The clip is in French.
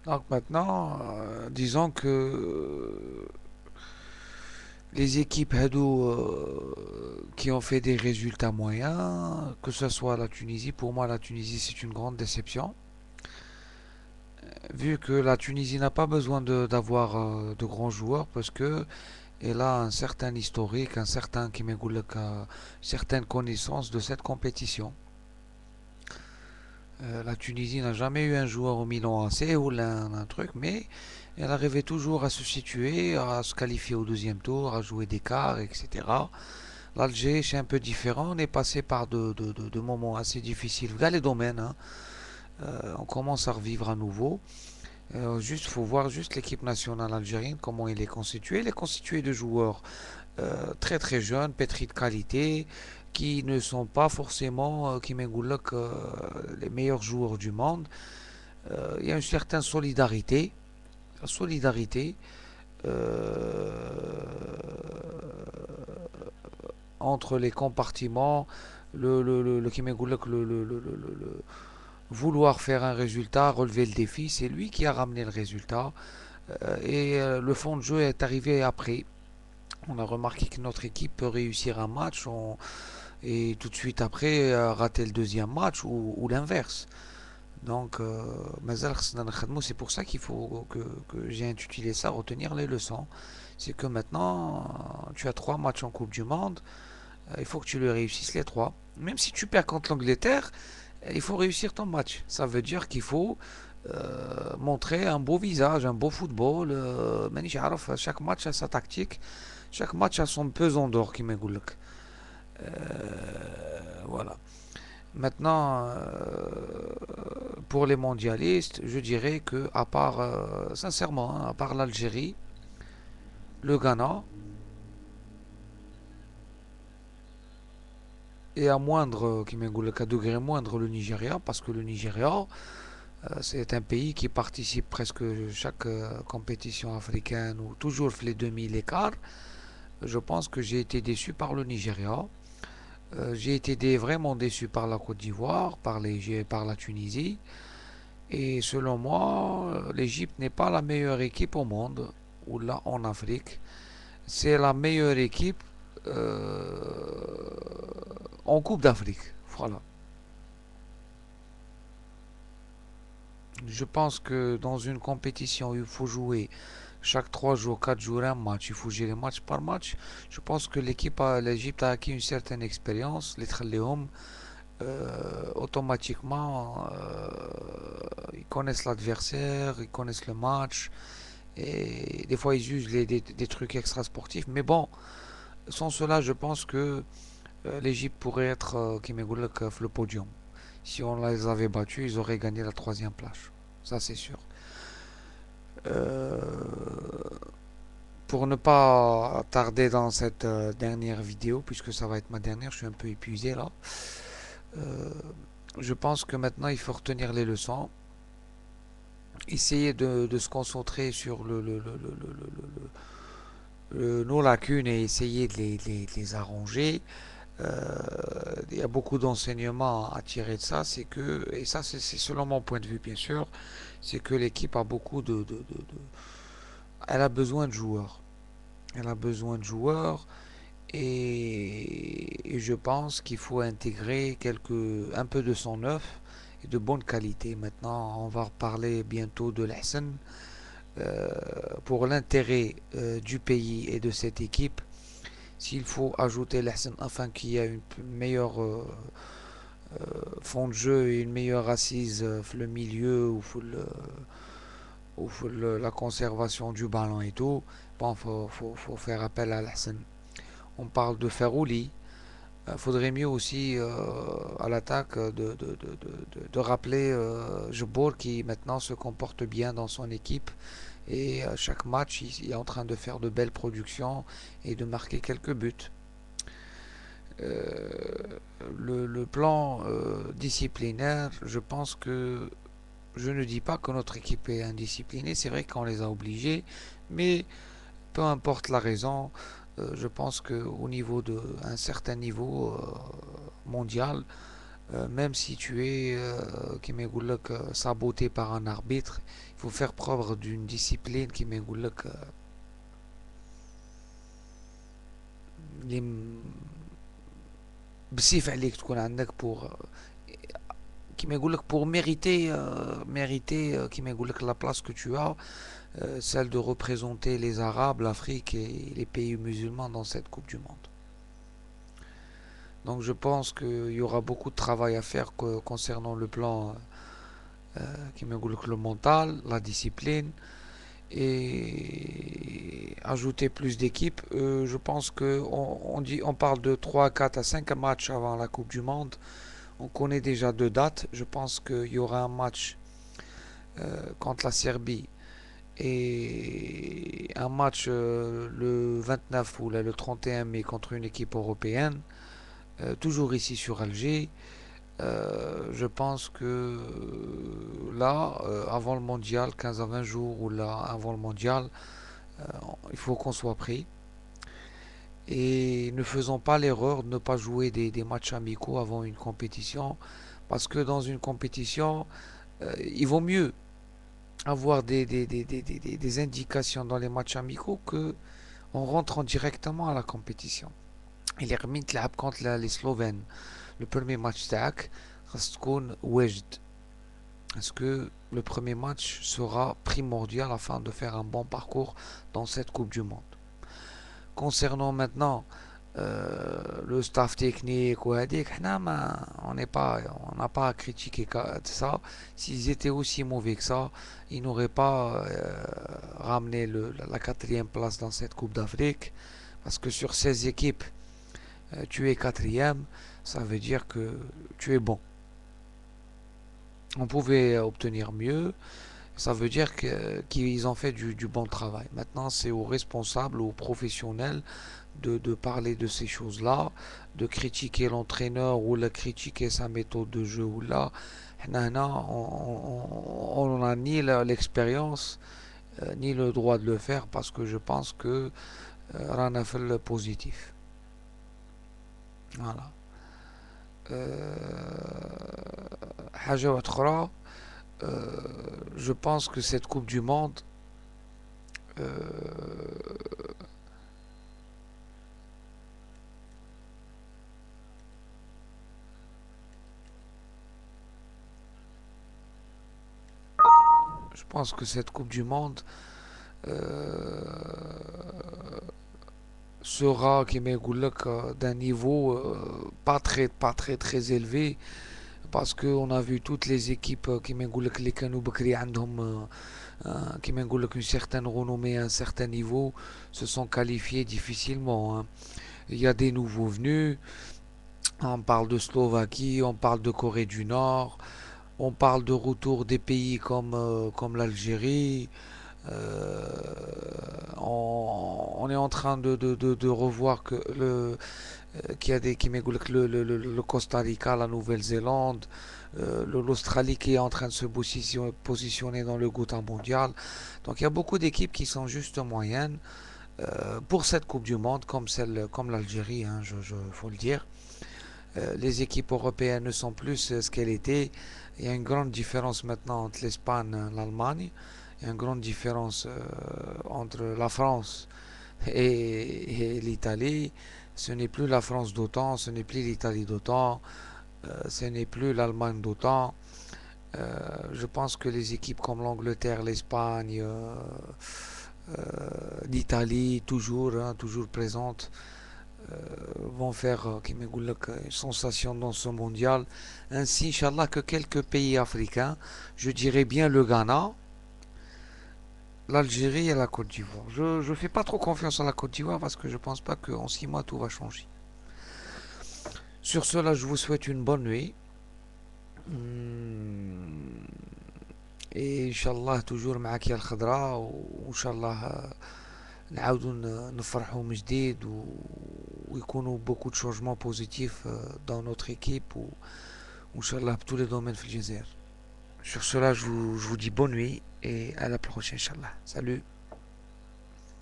Donc maintenant, disons que les équipes Hadou qui ont fait des résultats moyens, que ce soit la Tunisie, pour moi la Tunisie c'est une grande déception, vu que la Tunisie n'a pas besoin d'avoir de grands joueurs parce que elle a un certain historique, un certain certaines connaissances de cette compétition. La Tunisie n'a jamais eu un joueur au Milan AC ou un truc, mais elle arrivait toujours à se situer, à se qualifier au deuxième tour, à jouer des quarts, etc. L'Algérie, c'est un peu différent. On est passé par de moments assez difficiles dans les domaines, hein. On commence à revivre à nouveau. Juste, faut voir juste l'équipe nationale algérienne, comment elle est constituée. Elle est constituée de joueurs très très jeunes, pétris de qualité, qui ne sont pas forcément les meilleurs joueurs du monde. Il y a une certaine solidarité, solidarité euh, entre les compartiments, vouloir faire un résultat, relever le défi, c'est lui qui a ramené le résultat. Le fond de jeu est arrivé après. On a remarqué que notre équipe peut réussir un match et tout de suite après rater le deuxième match ou l'inverse. Donc, c'est pour ça qu'il faut que j'ai intitulé ça retenir les leçons. C'est que maintenant, tu as trois matchs en Coupe du Monde, il faut que tu les réussisses les trois. Même si tu perds contre l'Angleterre, il faut réussir ton match. Ça veut dire qu'il faut montrer un beau visage, un beau football. Chaque match a sa tactique, chaque match a son pesant d'or qui m'égoule. Voilà. Maintenant, pour les mondialistes, je dirais que, à part, sincèrement, hein, à part l'Algérie, le Ghana, et à moindre, qui à degré moindre, le Nigeria, parce que le Nigeria, c'est un pays qui participe presque chaque compétition africaine ou toujours les demi, les quarts. Je pense que j'ai été déçu par le Nigeria. J'ai été vraiment déçu par la Côte d'Ivoire, par la Tunisie. Et selon moi, l'Égypte n'est pas la meilleure équipe au monde, ou là en Afrique. C'est la meilleure équipe euh, en Coupe d'Afrique. Voilà. Je pense que dans une compétition où il faut jouer chaque 3 jours, 4 jours, un match, il faut gérer match par match. Je pense que l'Égypte a acquis une certaine expérience. Les Tchalléoum, automatiquement, ils connaissent l'adversaire, ils connaissent le match. Et des fois, ils usent des trucs extra sportifs. Mais bon, sans cela, je pense que l'Égypte pourrait être le podium. Si on les avait battus, ils auraient gagné la troisième place. Ça, c'est sûr. Euh, pour ne pas tarder dans cette dernière vidéo, puisque ça va être ma dernière, je suis un peu épuisé là. Euh, je pense que maintenant, il faut retenir les leçons. Essayer de se concentrer sur nos lacunes et essayer de les arranger. Il y a beaucoup d'enseignements à tirer de ça, c'est que, et ça c'est selon mon point de vue bien sûr, c'est que l'équipe a beaucoup elle a besoin de joueurs. Elle a besoin de joueurs et je pense qu'il faut intégrer un peu de son œuf et de bonne qualité. Maintenant, on va reparler bientôt de l'Hassan. Pour l'intérêt du pays et de cette équipe, s'il faut ajouter l'Hassan afin qu'il y ait une meilleure fond de jeu et une meilleure assise le milieu la conservation du ballon et tout, bon, faut faire appel à l'Hassan. On parle de Ferouli. Faudrait mieux aussi à l'attaque de rappeler Jebour qui maintenant se comporte bien dans son équipe et à chaque match il est en train de faire de belles productions et de marquer quelques buts. Euh, le plan disciplinaire, je pense que je ne dis pas que notre équipe est indisciplinée, c'est vrai qu'on les a obligés, mais peu importe la raison, je pense qu'au niveau de un certain niveau mondial, même si tu es saboté par un arbitre, il faut faire preuve d'une discipline qui بسيف عليك تكون عندك pour mériter la place que tu as, celle de représenter les Arabes, l'Afrique et les pays musulmans dans cette Coupe du Monde. Donc je pense qu'il y aura beaucoup de travail à faire concernant le plan le mental, la discipline et ajouter plus d'équipes. Je pense que on parle de 3, 4 à 5 matchs avant la Coupe du Monde. On connaît déjà deux dates. Je pense qu'il y aura un match contre la Serbie et un match le 29 ou le 31 mai contre une équipe européenne, toujours ici sur Alger. Je pense que là, avant le mondial, 15 à 20 jours ou là, avant le mondial, euh, il faut qu'on soit prêt. Et ne faisons pas l'erreur de ne pas jouer des matchs amicaux avant une compétition. Parce que dans une compétition, il vaut mieux avoir des indications dans les matchs amicaux que en rentrant directement à la compétition. Et les remis contre les Slovènes. Le premier match تاعك خاص تكون واجد. Est-ce que le premier match sera primordial afin de faire un bon parcours dans cette Coupe du Monde? Concernant maintenant le staff technique on n'a pas à critiquer ça. S'ils étaient aussi mauvais que ça, ils n'auraient pas ramené la quatrième place dans cette Coupe d'Afrique. Parce que sur 16 équipes, tu es quatrième, ça veut dire que tu es bon. On pouvait obtenir mieux, ça veut dire qu'ils ont fait du bon travail. Maintenant, c'est aux responsables, aux professionnels de parler de ces choses-là, de critiquer l'entraîneur ou de critiquer sa méthode de jeu ou là. On n'a ni l'expérience ni le droit de le faire parce que je pense que Rana fait le positif. Voilà. حاجة أخرى, je pense que cette Coupe du Monde je pense que cette Coupe du Monde sera d'un niveau pas très élevé parce qu'on a vu toutes les équipes اللي كانوا بكري عندهم une certaine renommée à un certain niveau se sont qualifiés difficilement, hein. Il y a des nouveaux venus, on parle de Slovaquie, on parle de Corée du Nord, on parle de retour des pays comme l'Algérie. On est en train de revoir qu'il y a le Costa Rica, la Nouvelle-Zélande, l'Australie qui est en train de se positionner dans le Gotha mondial. Donc il y a beaucoup d'équipes qui sont juste moyennes pour cette Coupe du Monde, comme l'Algérie, hein, faut le dire. Les équipes européennes ne sont plus ce qu'elles étaient. Il y a une grande différence maintenant entre l'Espagne et l'Allemagne. Il y a une grande différence entre la France et l'Italie. Ce n'est plus la France d'autant, ce n'est plus l'Italie d'autant, ce n'est plus l'Allemagne d'autant. Je pense que les équipes comme l'Angleterre, l'Espagne, l'Italie, toujours présentes, vont faire une sensation dans ce mondial. Ainsi, Inch'Allah, que quelques pays africains, je dirais bien le Ghana, l'Algérie et la Côte d'Ivoire. Je ne fais pas trop confiance à la Côte d'Ivoire parce que je pense pas qu'en 6 mois tout va changer. Sur cela, je vous souhaite une bonne nuit. Et Inch'Allah toujours معك يا الخضراء وإن شاء الله نعاودوا نفرحوا من جديد ويكونوا beaucoup de changements positifs dans notre équipe وإنشالله بتtous les domaines في الجزائر. Sur cela, je vous dis bonne nuit et à la prochaine, Inch'Allah. Salut!